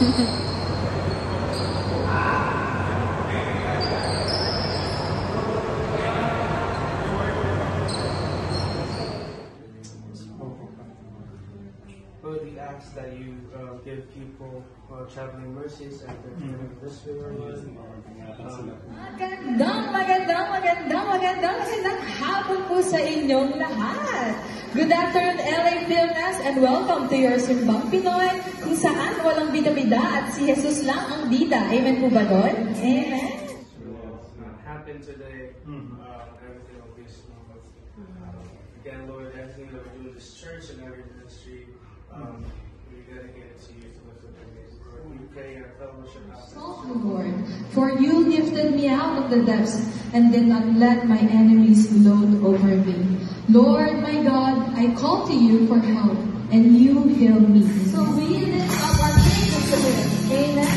Lord, we ask that you give people traveling mercies and this way, Lord. Magandang hapon po sa inyong lahat. Good afternoon, LA Filmers, and welcome to your Simbang Pinoy, kung saan walang bida-bida at si Jesus lang ang bida. Amen po ba doon? Amen. Happen today, everything will be smooth. Again, Lord, everything that we do in this church and every ministry, we dedicate it to you to lift up your name. Lord, we pray our fellowship happen. Lord, for you lifted me out of the depths and did not let my enemies gloat over me. Lord, my God, I call to you for help, and you heal me. So we lift up our praises to Him. Amen.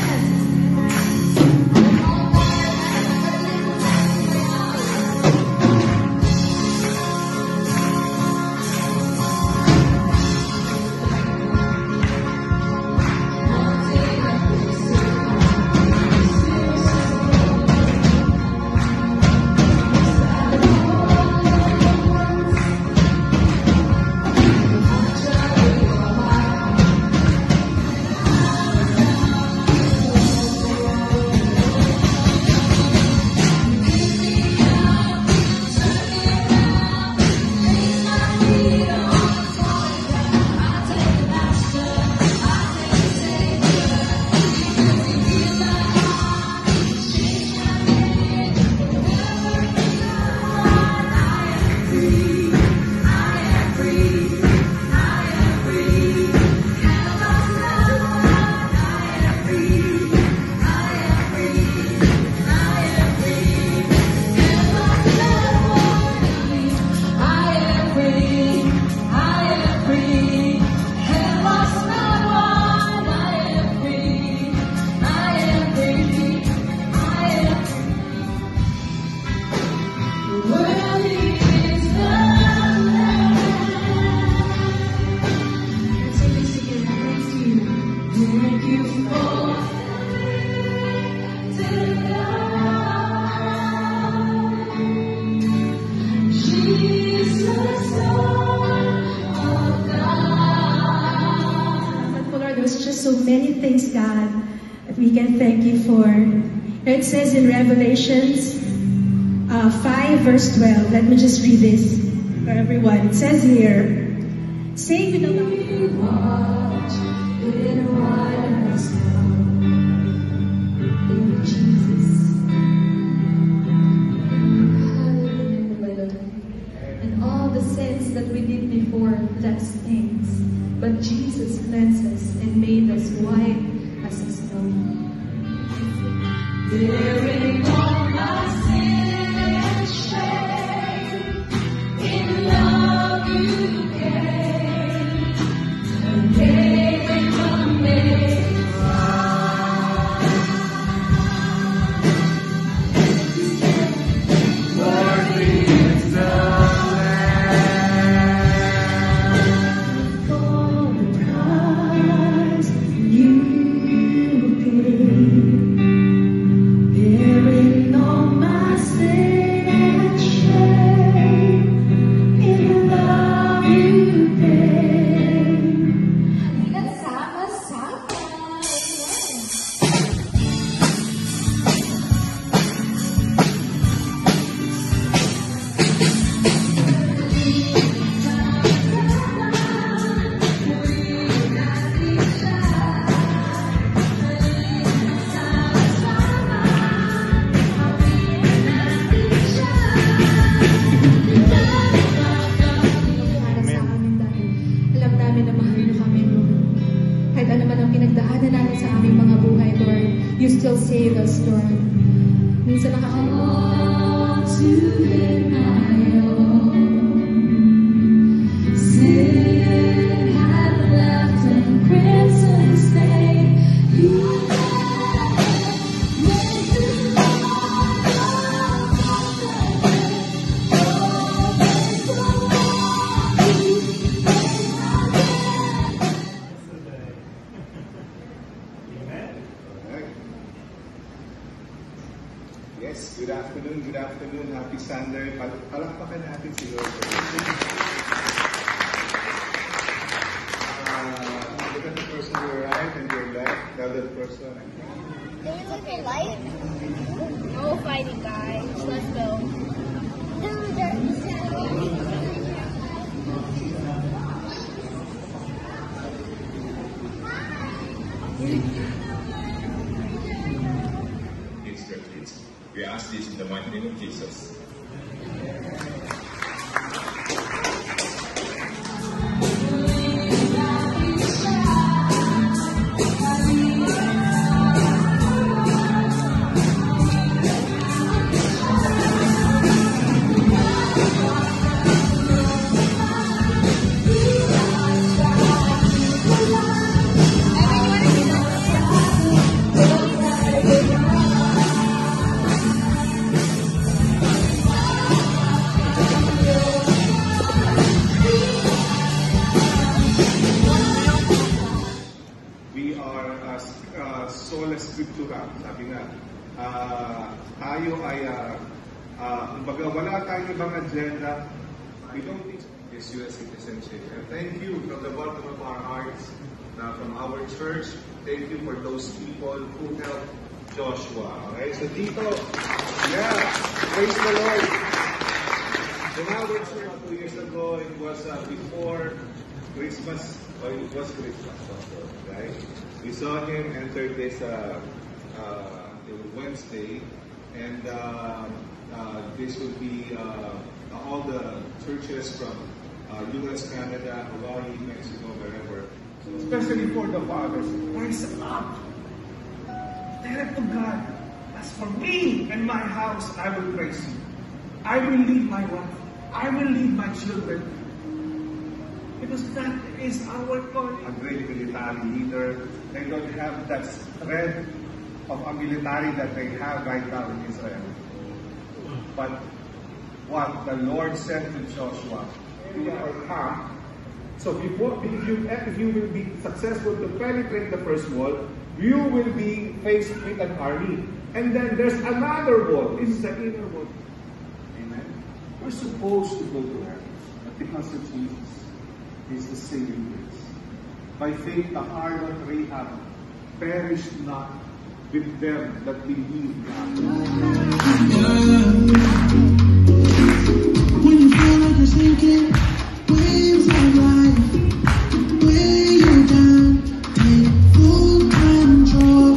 So many things, God, that we can thank you for. It says in Revelations 5 verse 12, let me just read this for everyone. It says here, say with the watch in waters in Jesus. And all the sins that we did before, that stinks. But Jesus cleanses and made us white as snow. Bearing all my sin and shame, in love you came, and gave from me. You still save us, Lord. Minsan nakakalimutan. To my own sin had left a crimson stain. You Amen. Yes, good afternoon, good afternoon. Happy Sunday. Palakpakan natin si Lord. Look at the person to your right and your left. The other person. Can you look at light? No fighting, guys. Let's go. It's their kids. We ask this in the mighty name of Jesus. Sola Scriptura, sabi nga, tayo ay, kumbaga, wala tayong ibang agenda. We don't think this U.S. citizenship. And thank you from the bottom of our hearts, from our church. Thank you for those people who helped Joshua. Okay, so dito, yeah, praise the Lord. In our church 2 years ago, it was before Christmas, or it was Christmas also, right? We saw him enter this Wednesday, and this will be all the churches from U.S., Canada, Hawaii, Mexico, wherever. Especially for the fathers, rise up. Tell it to God. As for me and my house, I will praise you. I will lead my wife. I will lead my children. Because that is our calling. A great military leader. They don't have that thread of a military that they have right now in Israel. But what the Lord said to Joshua, you are come. So if you will be successful to penetrate the first wall, you will be faced with an army. And then there's another wall. This is the inner wall. Amen. We're supposed to go to heaven. But because of Jesus, is the saving grace. By faith, the harlot Rahab perished not with them that believe God. When you feel like you're sinking, waves of life weigh you down, take full control.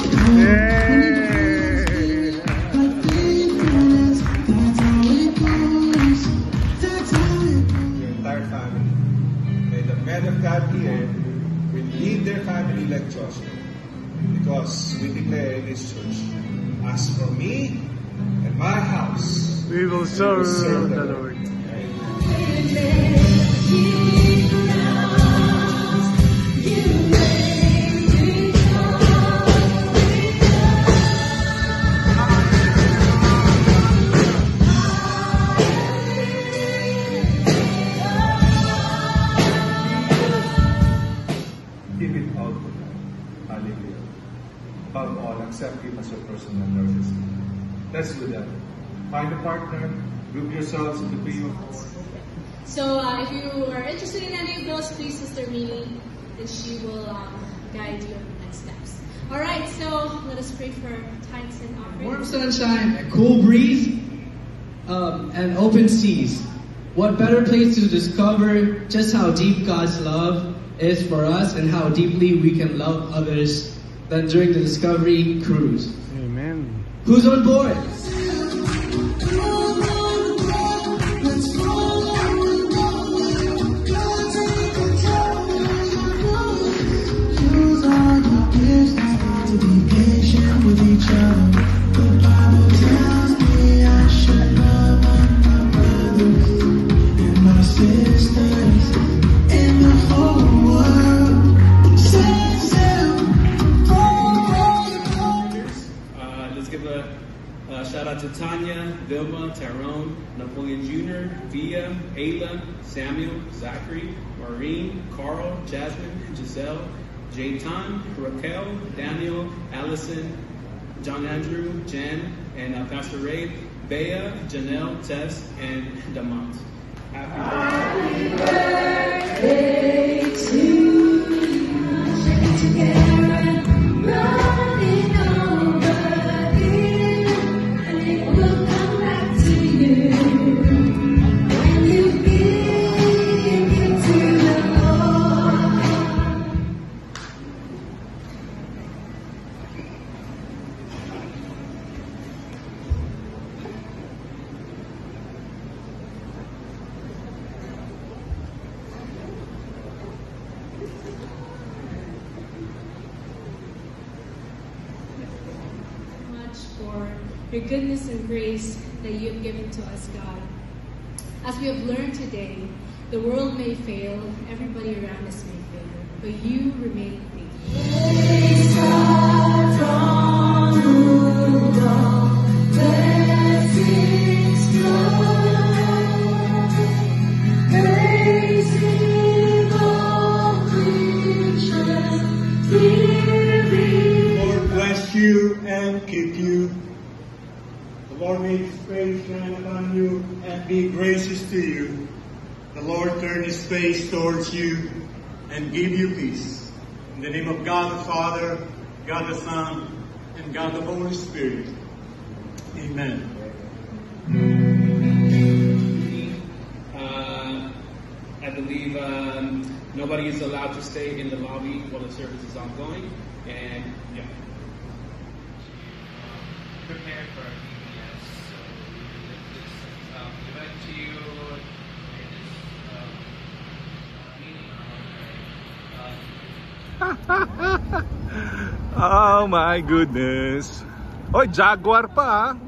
Like faithfulness, that's how it goes. That's how it goes. Your entire family. May the men of God here will lead their family like Joshua. Because we declare in this church, as for me and my house, We will serve the Lord. give it all to God. Hallelujah. Above all, accept Him as your personal Lord and Savior. Let's do that. Find a partner, group yourselves in the view. So if you are interested in any of those, please Sister Mimi, and she will guide you on the next steps. All right, so let us pray for tithes and offerings. Warm sunshine, a cool breeze, and open seas. What better place to discover just how deep God's love is for us and how deeply we can love others than during the Discovery Cruise. Amen. Who's on board? Use all your wisdom to be patient with each other. The Bible tells me I should love my brothers and my sisters in the whole world. Let's give a shout out to Tanya, Vilma, Tyrone, Napoleon Jr., Via, Ayla, Samuel, Zachary, Maureen, Carl, Jasmine, Giselle, Jayton, Raquel, Daniel, Allison, John Andrew, Jen, and Pastor Ray, Bea, Janelle, Tess, and Damont. Happy birthday to you. Running over here, and it will come back to you when you give it to the Lord. For your goodness and grace that you have given to us, God. As we have learned today, the world may fail, everybody around us may fail, but you remain faithful. Lord bless you and keep you. The Lord make his face shine upon you and be gracious to you. The Lord turn his face towards you and give you peace. In the name of God the Father, God the Son, and God the Holy Spirit. Amen. I believe nobody is allowed to stay in the lobby while the service is ongoing, and yeah. Prepared for our VBS, so we will let this event to you in this meeting. Oh my goodness. Oy, Jaguar pa ha?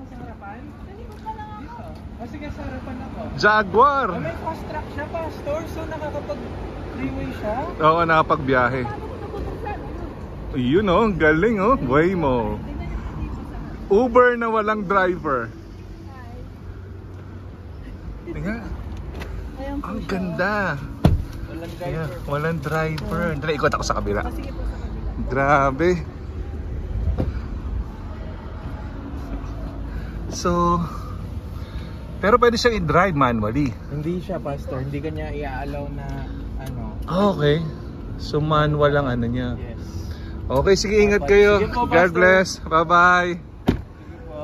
Sige, sa harapan ako. Jaguar. May fast track siya, Pastor, so nakakapag-freeway siya. Oo, nakapagbiyahe. Yun oh, galing oh, Waymo. Uber na walang driver. Tingnan. Ang ganda. Walang driver. Walang driver. Dali, ikot ako sa kabila. Grabe. So, pero pwede siyang i-drive manually. Hindi siya, Pastor. Hindi kanya i-allow na ano. Okay. So manual lang ano niya. Yes. Okay, sige, ingat kayo. Sige po, God Pastor. bless. Bye-bye.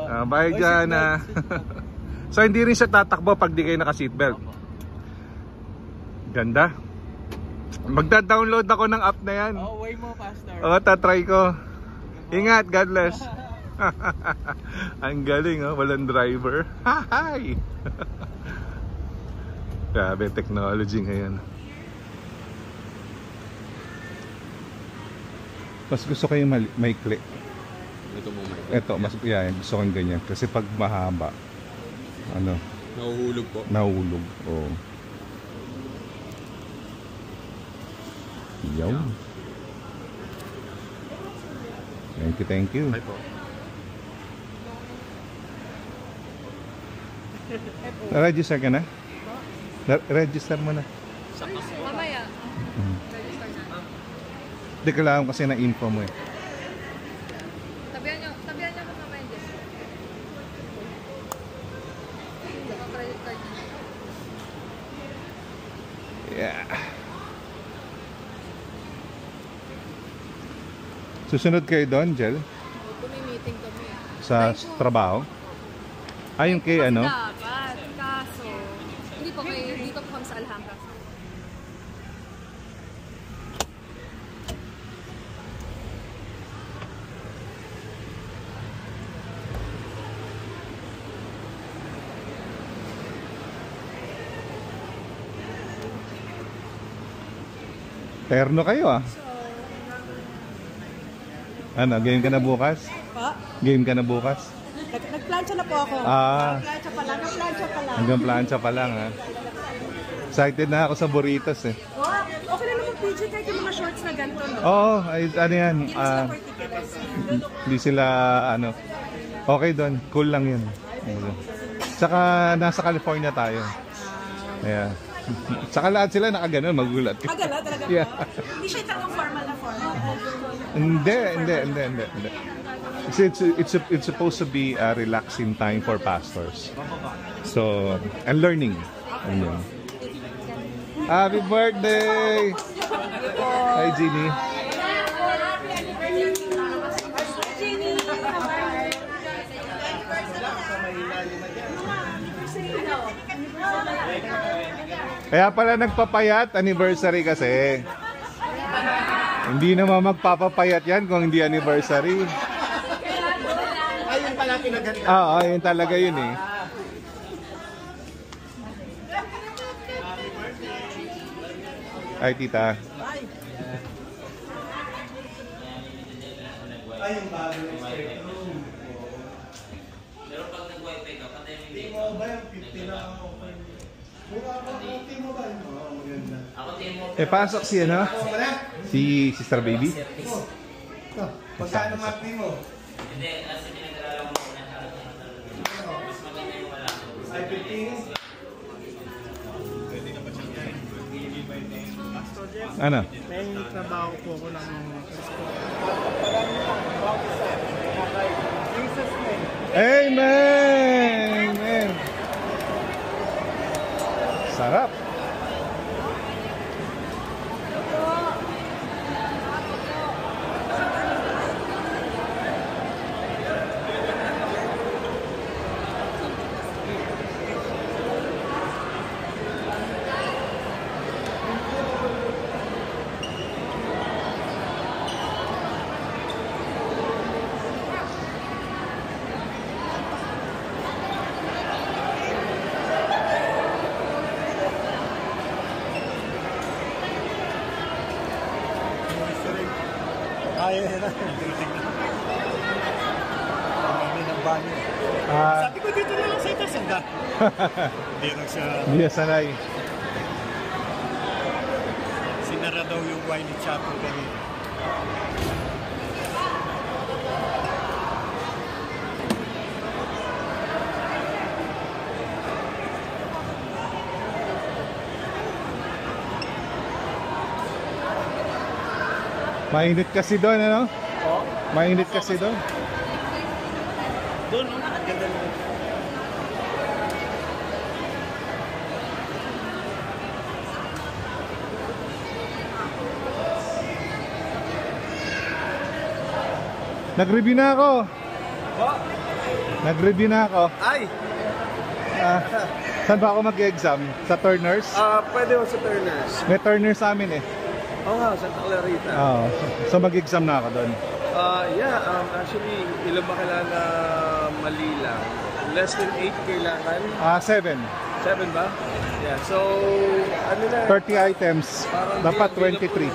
Bye dyan. So hindi rin siya tatakbo pag di kayo naka-seatbelt. Ganda. Magda-download ako ng app na yan. Oh, way mo, Pastor. Oo, tatry ko. Ingat, God bless. Ang galing, oh, walang driver. Hi! Grabe, technology ngayon. Mas gusto ko yung maikli. Ito mo maikli. Ito, mas gusto ko yung ganyan. Kasi pag mahaba, ano? Nahuhulog po. Nahuhulog, oo. Yaw. Thank you. Hi po. Register ka na? Register mo na. Mamaya. Register na. Hindi, kailangan kasi na info mo eh. Sabihan niyo kung mamaya dyan. Ang credit card niya. Yeah. Susunod kayo doon, Jel? Meeting kami. Sa trabaho? Ay, yung kay ano? Dapat. Kaso, hindi po kayo dito po kami sa Alhambra. Terno kayo ah. Ano, game ka na bukas? Pa? Game ka na bukas? Nagplancha na po ako. Nagplancha pa lang. Hanggang plancha pa lang ha. Excited na ako sa burritos eh. Wow, okay na naman PJ kahit yung mga shorts na ganito, no? Oo, ay, ano yan. Hindi sila particulars. Hindi sila ano. Okay doon, cool lang yun. Saka nasa California tayo. Yeah. Saka lahat sila nakaganon, magulat. Magala talaga po? Yeah. Hindi siya talagang formal na formal. Hindi. It's supposed to be a relaxing time for pastors. So, and learning. Ayun. Happy birthday! Hi, Jeannie. Kaya pala nagpapayat, anniversary kasi. Hindi naman magpapapayat yan kung hindi anniversary. Ayun pala pinaganda. Oo, yun talaga yun eh. Ay, tita. Ay, yung bago ng spectrum. Pero pag nag-wifi ka, patay mo yung T-Mobile, 50 na ako. Mura ba? T-Mobile? Oo, maganda. Ako T-Mobile. Pasok si ano? Si Sister Baby? Pagkano mati mo? Hindi, kasi pinag-aralan mo na harap ng matalong. Mas maganda yung wala ko. Ay, 15? Pwede na ba siya yan? Pastor Jeff? Ano? May trabaho po ako ng Amen! Amen! Sarap! Ayaw na. Marami ng banyo. Sabi ko dito na lang sa itaas. Hindi lang siya. Hindi na sanay. Sinara daw yung wine chapel kanina. Mainit kasi doon, ano? Oo. Mainit kasi doon. Doon, no? Ganda naman. Nag-review na ako. Nag-review na ako. Ay! Saan ba ako mag-exam? Sa Turners? Pwede mo sa Turners. May Turners sa amin eh. Oo nga, Santa Clarita. Oo. So mag-exam na ako doon. Actually, ilan ba kailangan na mali lang? Less than 8 kailangan? 7. 7 ba? Yeah, so, ano na? 30 items. Dapat 23.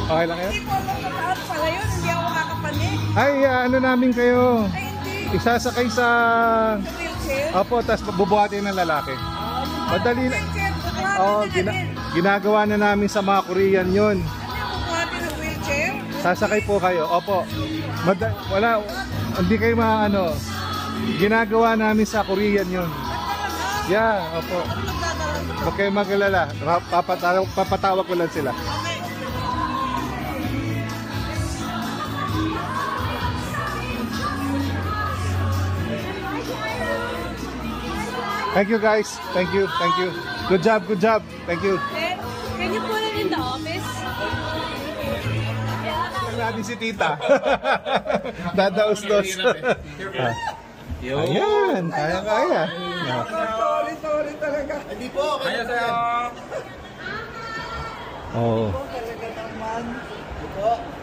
Okay lang yan? Hindi po ako mataas pala yun, hindi ako makakapanik. Ay, ano namin kayo? Ay, hindi. Isasakay sa... Sa wheelchair? Opo, tapos bubuhatin ng lalaki. Madali na. Wheelchair, Oo, ginagawa na namin sa mga Korean yun. Ano yung bubuhatin ng wheelchair? Sasakay po kayo. Opo. Wala, hindi kayo maano. Ginagawa namin sa Korean yun. Yeah, opo. Huwag kayo mag-alala. Papatawag ko lang sila. Thank you guys. Thank you. Thank you. Good job. Good job. Thank you. Can you put it in the office? Natin si tita. Dadaos-dos. Ayan. Kaya-kaya. Sorry talaga. Hindi po. Kaya sa'yo. Oh. Talaga naman.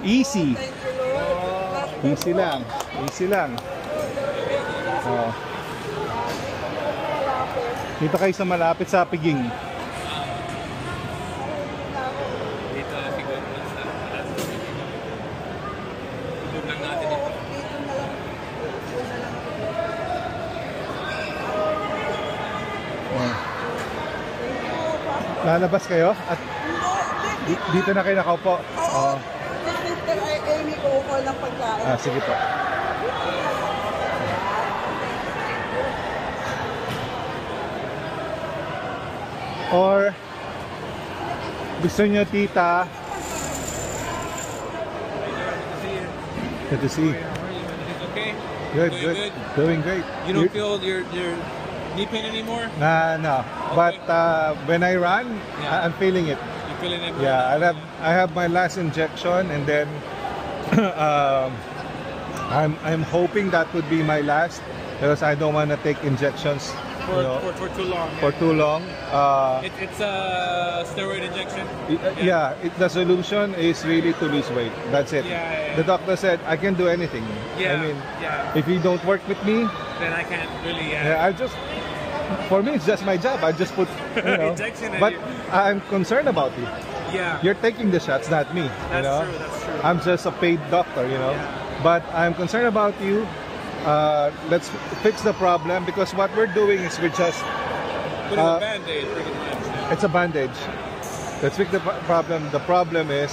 Easy. Easy lang. Easy lang. Oh. Dito kayo sa malapit sa Piging. Dito siguro sa Tulog lang natin ito. Oh. Lalabas kayo? At dito na kayo nakaupo? Oo. Mr. Amy ko call ng pagkain. Sige po. Or gusto nyo, tita? Good to see you. Okay? Good, Doing good. good? Doing great. You don't feel your knee pain anymore? No. But when I run, I'm feeling it. You're feeling it? Yeah, I have my last injection, and then I'm hoping that would be my last, because I don't want to take injections For too long. For too long. It's a steroid injection. The solution is really to lose weight. That's it. Yeah. The doctor said I can do anything. Yeah. I mean, yeah. if you don't work with me, Then I can't really. for me, it's just my job. I just put, Injection. But I'm concerned about you. Yeah. You're taking the shots, not me. That's true. That's true. I'm just a paid doctor, But I'm concerned about you. Let's fix the problem, because what we're doing is we're just putting a band-aid, pretty much. It's a bandage. Let's fix the problem. The problem is